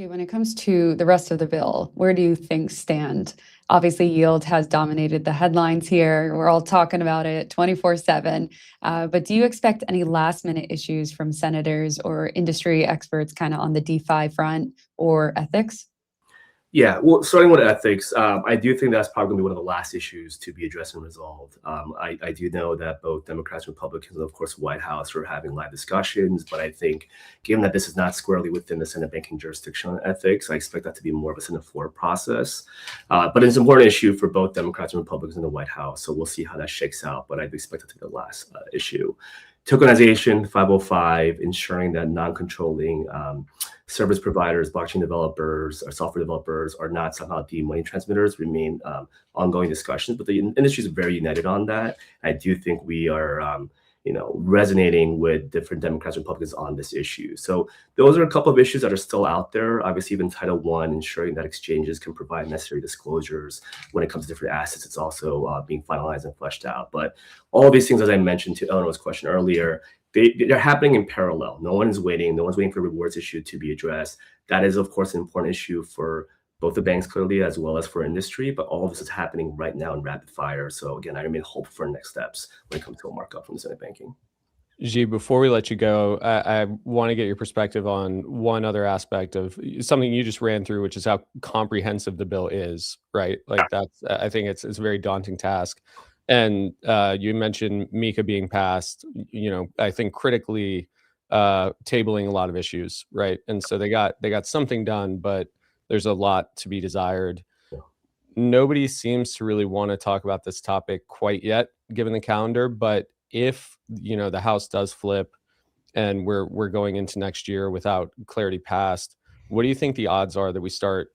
When it comes to the rest of the bill, where do you think stand? Obviously, yield has dominated the headlines here. We're all talking about it 24/7. But do you expect any last-minute issues from senators or industry experts kind of on the DeFi front or ethics? Yeah, well, starting with ethics, I do think that's probably going to be one of the last issues to be addressed and resolved. I do know that both Democrats and Republicans, and of course, White House are having live discussions, but I think given that this is not squarely within the Senate banking jurisdiction on ethics, I expect that to be more of a Senate floor process. But it's an important issue for both Democrats and Republicans in the White House, so we'll see how that shakes out, but I'd expect it to be the last issue. Tokenization, 505, ensuring that non-controlling service providers, blockchain developers, or software developers are not somehow deemed money transmitters remain ongoing discussions, but the industry is very united on that. I do think we are resonating with different Democrats and Republicans on this issue. So those are a couple of issues that are still out there. Obviously, even Title I, ensuring that exchanges can provide necessary disclosures when it comes to different assets, it's also being finalized and fleshed out. But all of these things, as I mentioned to Eleanor's question earlier, they're happening in parallel. No one is waiting. No one's waiting for the rewards issue to be addressed. That is, of course, an important issue for both the banks clearly as well as for industry, but all of this is happening right now in rapid fire. So again, I remain hopeful for next steps when it comes to a markup from the Senate banking. G, before we let you go, I want to get your perspective on one other aspect of something you just ran through, which is how comprehensive the bill is, right? Like I think it's a very daunting task. And you mentioned MiCA being passed, I think critically tabling a lot of issues, right? And so they got something done, but there's a lot to be desired. Yeah. Nobody seems to really want to talk about this topic quite yet, given the calendar. But if the House does flip, and we're going into next year without clarity passed, what do you think the odds are that we start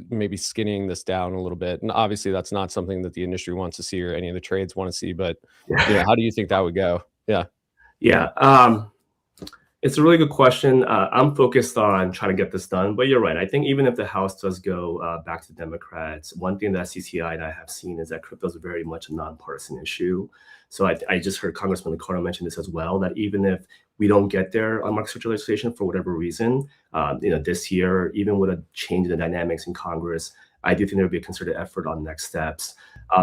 maybe skinning this down a little bit? And obviously, that's not something that the industry wants to see or any of the trades want to see. But how do you think that would go? Yeah. It's a really good question. I'm focused on trying to get this done, but you're right. I think even if the House does go back to Democrats, one thing that CCI and I have seen is that crypto is very much a nonpartisan issue. So I just heard Congressman Liccardo mention this as well, that even if we don't get there on market structure legislation for whatever reason, this year, even with a change in the dynamics in Congress, I do think there will be a concerted effort on next steps.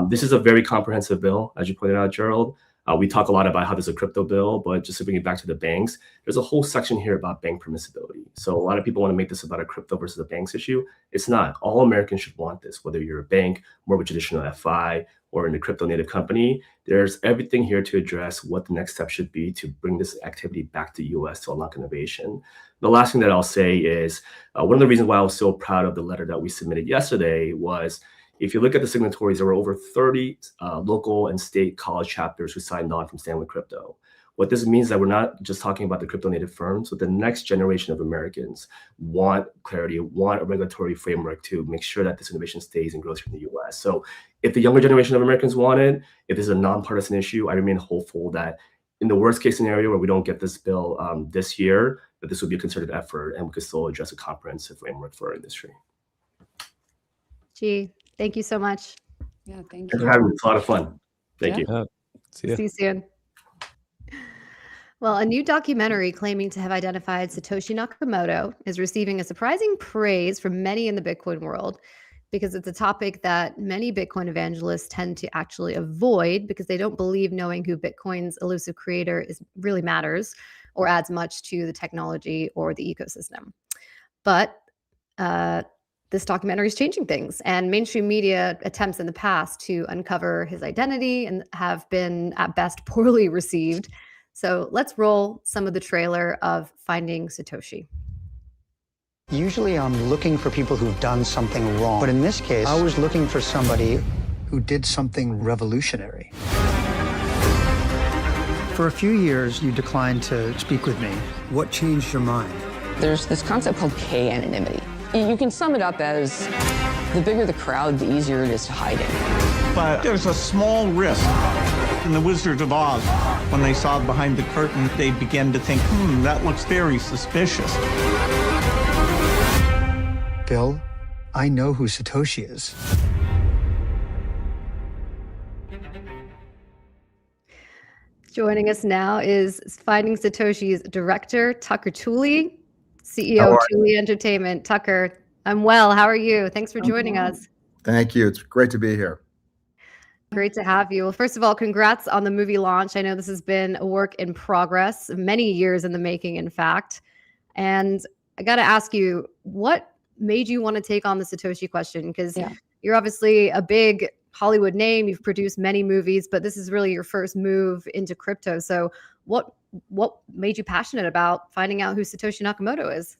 This is a very comprehensive bill, as you pointed out, Gerald. We talk a lot about how there's a crypto bill, but just to bring it back to the banks, there's a whole section here about bank permissibility. So a lot of people want to make this about a crypto versus a banks issue. It's not. All Americans should want this, whether you're a bank, more of a traditional FI, or in a crypto native company. There's everything here to address what the next step should be to bring this activity back to the US to unlock innovation. The last thing that I'll say is one of the reasons why I was so proud of the letter that we submitted yesterday was, if you look at the signatories, there were over 30 local and state college chapters who signed on from Stanley Crypto. What this means is that we're not just talking about the crypto native firms, but the next generation of Americans want clarity, want a regulatory framework to make sure that this innovation stays and grows here in the US. So if the younger generation of Americans want it, if this is a nonpartisan issue, I remain hopeful that in the worst case scenario where we don't get this bill this year, that this would be a concerted effort and we could still address a comprehensive framework for our industry. Gee, thank you so much. Yeah, thank Thanks for you. having me. It's a lot of fun. Thank you. See ya. See you soon. Well, a new documentary claiming to have identified Satoshi Nakamoto is receiving a surprising praise from many in the Bitcoin world because it's a topic that many Bitcoin evangelists tend to actually avoid because they don't believe knowing who Bitcoin's elusive creator is really matters or adds much to the technology or the ecosystem. But this documentary is changing things, and mainstream media attempts in the past to uncover his identity and have been at best poorly received. So let's roll some of the trailer of Finding Satoshi. Usually I'm looking for people who've done something wrong. But in this case, I was looking for somebody who did something revolutionary. For a few years, you declined to speak with me. What changed your mind? There's this concept called K-anonymity. You can sum it up as the bigger the crowd, the easier it is to hide in. But there's a small risk. In The Wizard of Oz, when they saw behind the curtain, they began to think, that looks very suspicious. Bill, I know who Satoshi is. Joining us now is Finding Satoshi's director, Tucker Tooley, CEO of Tooley Entertainment. Tucker, I'm well. How are you? Thanks for joining us. Thank you. It's great to be here. Great to have you. Well, first of all, congrats on the movie launch. I know this has been a work in progress, many years in the making, in fact. And I got to ask you, what made you want to take on the Satoshi question? Because you're obviously a big Hollywood name. You've produced many movies, but this is really your first move into crypto. So what made you passionate about finding out who Satoshi Nakamoto is?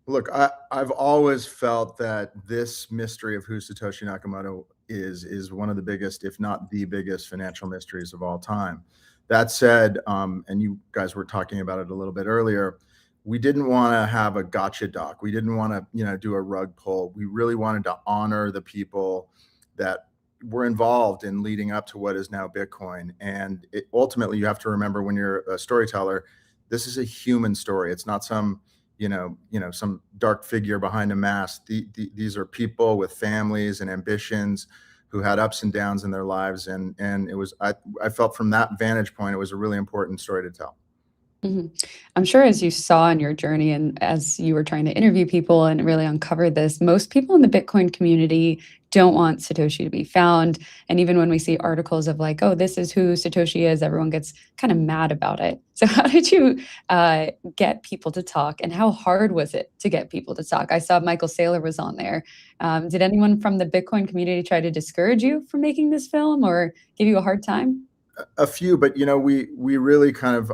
Look, I've always felt that this mystery of who Satoshi Nakamoto is one of the biggest, if not the biggest, financial mysteries of all time. That said, and you guys were talking about it a little bit earlier, we didn't want to have a gotcha doc. We didn't want to, do a rug pull. We really wanted to honor the people that were involved in leading up to what is now Bitcoin. And ultimately, you have to remember when you're a storyteller, this is a human story. It's not some some dark figure behind a mask. These are people with families and ambitions who had ups and downs in their lives. And it was, I felt from that vantage point, it was a really important story to tell. Mm-hmm. I'm sure as you saw in your journey and as you were trying to interview people and really uncover this, most people in the Bitcoin community don't want Satoshi to be found. And even when we see articles of like, oh, this is who Satoshi is, everyone gets kind of mad about it. So how did you get people to talk, and how hard was it to get people to talk? I saw Michael Saylor was on there. Did anyone from the Bitcoin community try to discourage you from making this film or give you a hard time? A few, but we really kind of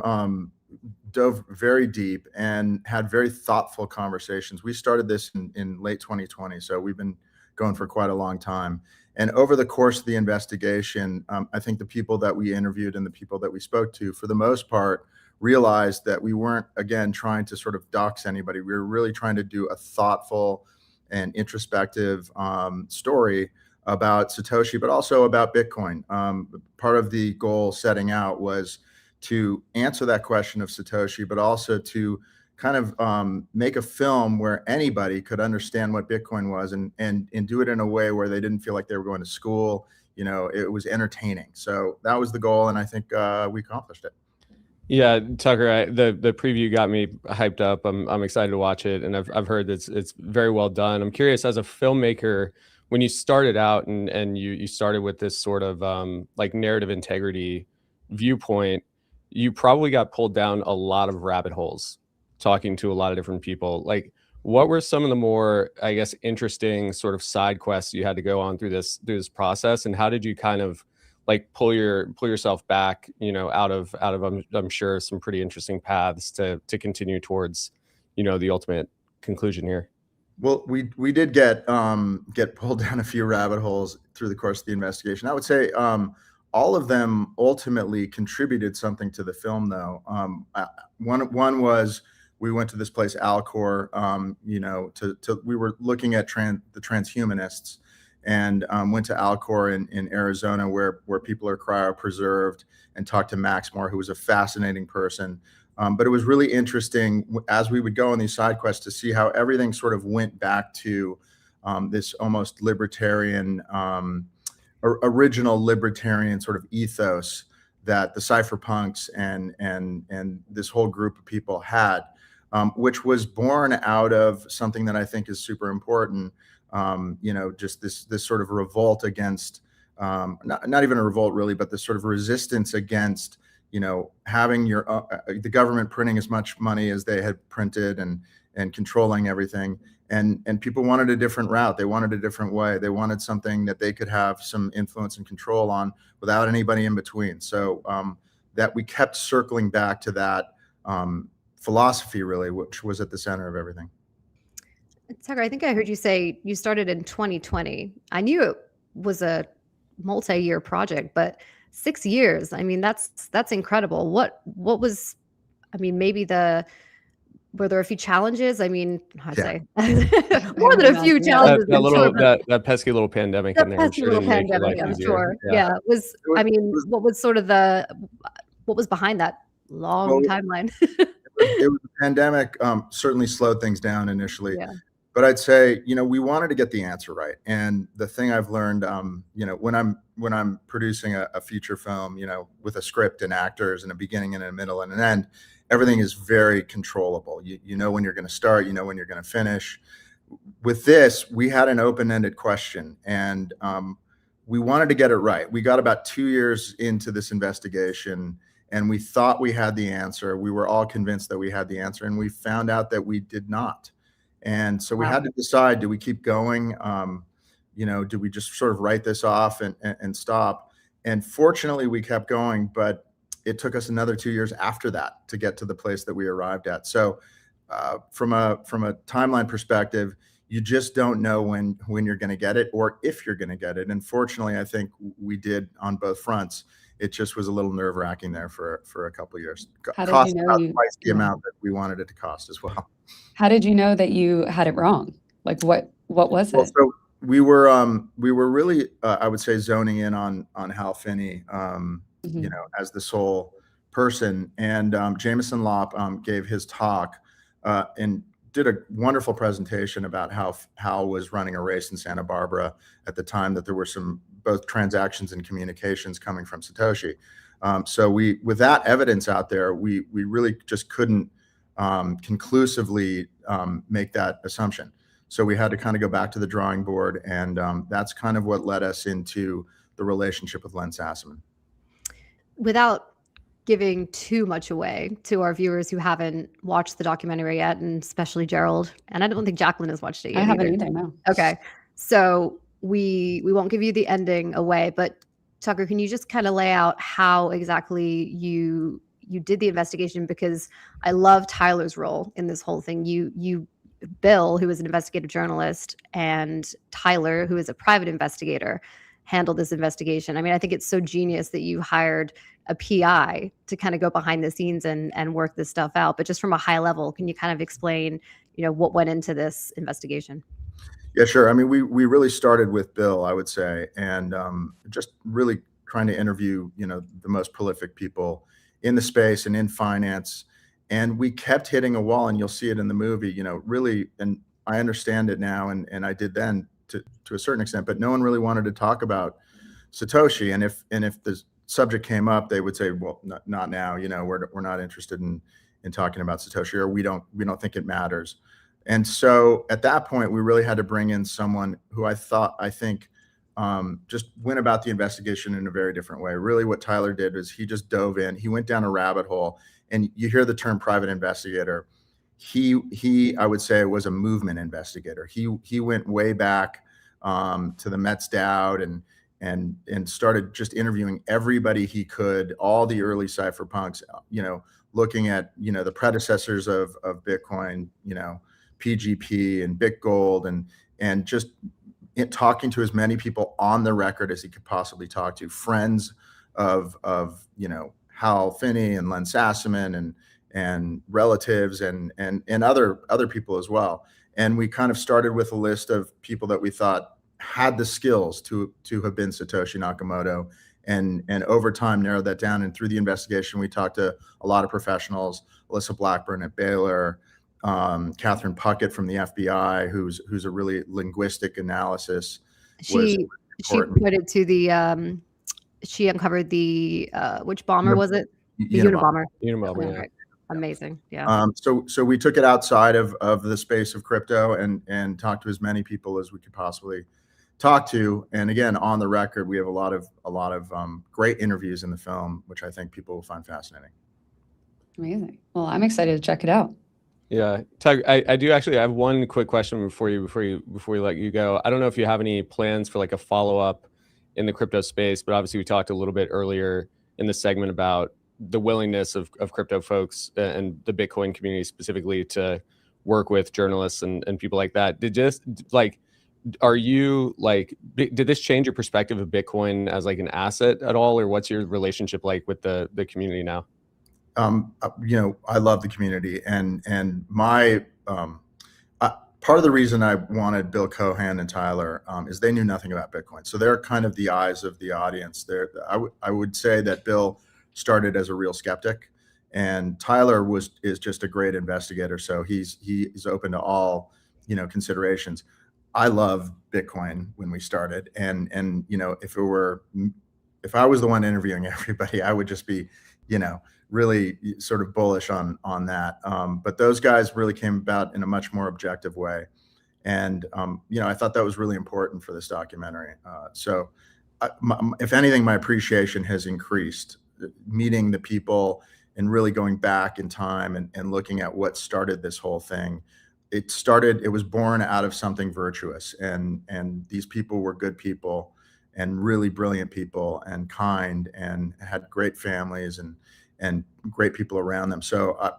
dove very deep and had very thoughtful conversations. We started this in late 2020, so we've been going for quite a long time. And over the course of the investigation, I think the people that we interviewed and the people that we spoke to, for the most part, realized that we weren't, again, trying to sort of dox anybody. We were really trying to do a thoughtful and introspective story about Satoshi, but also about Bitcoin. Part of the goal setting out was to answer that question of Satoshi, but also to kind of make a film where anybody could understand what Bitcoin was and do it in a way where they didn't feel like they were going to school. It was entertaining. So that was the goal, and I think we accomplished it. Yeah, Tucker, the preview got me hyped up. I'm excited to watch it, and I've heard that it's very well done. I'm curious, as a filmmaker, when you started out and you started with this sort of like narrative integrity viewpoint, you probably got pulled down a lot of rabbit holes talking to a lot of different people. Like, what were some of the more, I guess, interesting sort of side quests you had to go on through this process, and how did you kind of like pull yourself back, out of I'm sure some pretty interesting paths to continue towards, the ultimate conclusion here? Well, we did get pulled down a few rabbit holes through the course of the investigation. I would say all of them ultimately contributed something to the film, though. One was we went to this place, Alcor, we were looking at the transhumanists, and went to Alcor in Arizona, where people are cryopreserved, and talked to Max Moore, who was a fascinating person. But it was really interesting as we would go on these side quests to see how everything sort of went back to this almost libertarian, original libertarian sort of ethos that the cypherpunks and this whole group of people had, which was born out of something that I think is super important. Just this sort of revolt against, not even a revolt really, but this sort of resistance against, having the government printing as much money as they had printed and controlling everything. And people wanted a different route. They wanted a different way. They wanted something that they could have some influence and control on without anybody in between. So that we kept circling back to that philosophy, really, which was at the center of everything. Tucker, I think I heard you say you started in 2020. I knew it was a multi-year project, but 6 years, I mean, that's incredible. What was, I mean, were there a few challenges? I mean, I'd say more than a few challenges. That pesky little pandemic in there. Pesky little pandemic, I'm sure. Yeah. What was sort of what was behind that long timeline? It was a pandemic, certainly slowed things down initially. Yeah. But I'd say, we wanted to get the answer right. And the thing I've learned, when I'm producing a feature film, with a script and actors and a beginning and a middle and an end, everything is very controllable. You know when you're going to start, you know when you're going to finish. With this, we had an open-ended question, and we wanted to get it right. We got about 2 years into this investigation, and we thought we had the answer. We were all convinced that we had the answer, and we found out that we did not. And so we had to decide, do we keep going? Do we just sort of write this off and stop? And fortunately, we kept going, but it took us another 2 years after that to get to the place that we arrived at. So from a timeline perspective, you just don't know when you're going to get it or if you're going to get it. And fortunately, I think we did on both fronts. It just was a little nerve-wracking there for a couple of years. Cost about twice the amount that we wanted it to cost as well. How did you know that you had it wrong? Like what was it? So we were really I would say zoning in on Hal Finney, as the sole person. And Jameson Lopp gave his talk and did a wonderful presentation about how Hal was running a race in Santa Barbara at the time that there were some both transactions and communications coming from Satoshi. So with that evidence out there, we really just couldn't conclusively make that assumption. So we had to kind of go back to the drawing board, and that's kind of what led us into the relationship with Len Sassaman. Without giving too much away to our viewers who haven't watched the documentary yet, and especially Gerald, and I don't think Jacqueline has watched it yet. I haven't either, no. Okay, so we won't give you the ending away, but Tucker, can you just kind of lay out how exactly you did the investigation? Because I love Tyler's role in this whole thing. You Bill, who is an investigative journalist, and Tyler, who is a private investigator, handled this investigation. I mean, I think it's so genius that you hired a PI to kind of go behind the scenes and work this stuff out. But just from a high level, can you kind of explain, what went into this investigation? Yeah, sure. I mean, we really started with Bill, I would say, and just really trying to interview, the most prolific people in the space and in finance. And we kept hitting a wall, and you'll see it in the movie, really, and I understand it now, and I did then to a certain extent, but no one really wanted to talk about Satoshi. And if the subject came up, they would say, well, not now, we're not interested in talking about Satoshi, or we don't think it matters. And so at that point, we really had to bring in someone who I think just went about the investigation in a very different way. Really what Tyler did was he just dove in, he went down a rabbit hole, and you hear the term private investigator. He I would say was a movement investigator. He went way back to the Mets Dowd and started just interviewing everybody he could, all the early cypherpunks, looking at, the predecessors of Bitcoin, PGP and BitGold, and just talking to as many people on the record as he could possibly talk to, friends of Hal Finney and Len Sassaman and relatives and other people as well. And we kind of started with a list of people that we thought had the skills to have been Satoshi Nakamoto, and over time narrowed that down. And through the investigation, we talked to a lot of professionals: Alyssa Blackburn at Baylor, Catherine Puckett from the FBI, who's a really linguistic analysis. She pointed to the she uncovered the which bomber was it? The Unabomber. Unabomber, yeah. Right. Amazing. Yeah. So we took it outside of the space of crypto and talked to as many people as we could possibly talk to. And again, on the record, we have a lot of great interviews in the film, which I think people will find fascinating. Amazing. Well, I'm excited to check it out. Yeah, Tug, I do actually have one quick question before we let you go. I don't know if you have any plans for like a follow-up in the crypto space, but obviously we talked a little bit earlier in the segment about the willingness of crypto folks and the Bitcoin community specifically to work with journalists and people like that. Did this change your perspective of Bitcoin as like an asset at all, or what's your relationship like with the community now? I love the community, and my part of the reason I wanted Bill Cohan and Tyler is they knew nothing about Bitcoin, so they're kind of the eyes of the audience. I would say that Bill started as a real skeptic, and Tyler is just a great investigator. So he's open to all considerations. I love Bitcoin when we started, and if I was the one interviewing everybody, I would just be really sort of bullish on that. But those guys really came about in a much more objective way. And, I thought that was really important for this documentary. If anything, my appreciation has increased, meeting the people and really going back in time and looking at what started this whole thing. It was born out of something virtuous, and these people were good people and really brilliant people and kind and had great families and great people around them. So, I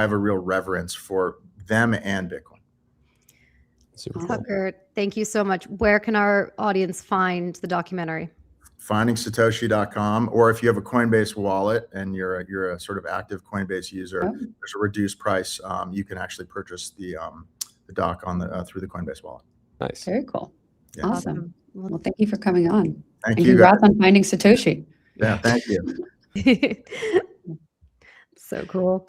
have a real reverence for them and Bitcoin. Super cool. Tucker, thank you so much. Where can our audience find the documentary? FindingSatoshi.com, or if you have a Coinbase wallet and you're a sort of active Coinbase user, there's a reduced price. You can actually purchase the doc through the Coinbase wallet. Nice. Very cool. Yeah. Awesome. Well, thank you for coming on. Thank and you. Congrats on finding Satoshi. Yeah, thank you. So cool.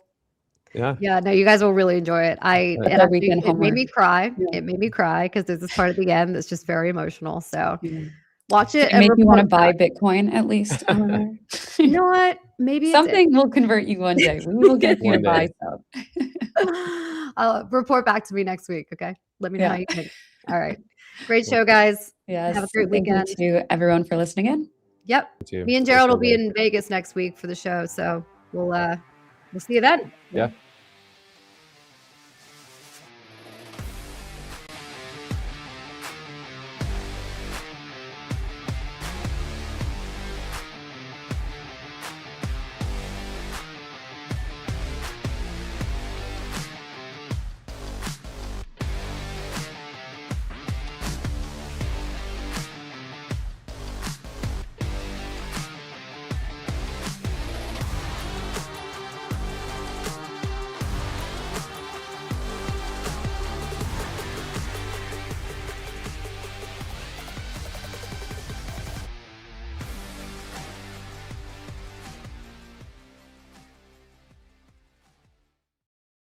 Yeah. Yeah, no, you guys will really enjoy it. It made me cry. Yeah. It made me cry because there's this part at the end that's just very emotional. So watch It it. And made you want to buy report back. Bitcoin at least. You know what? Maybe Something will convert you one day. We will get you to One buy day. some. Report back to me next week. Okay. Let me know Yeah. how you think. All right. Great show, guys. Yes. Have a great thank weekend. you to everyone for listening in. Yep. Too. Me and Gerald will be in Vegas next week for the show. So we'll see you then. Yeah.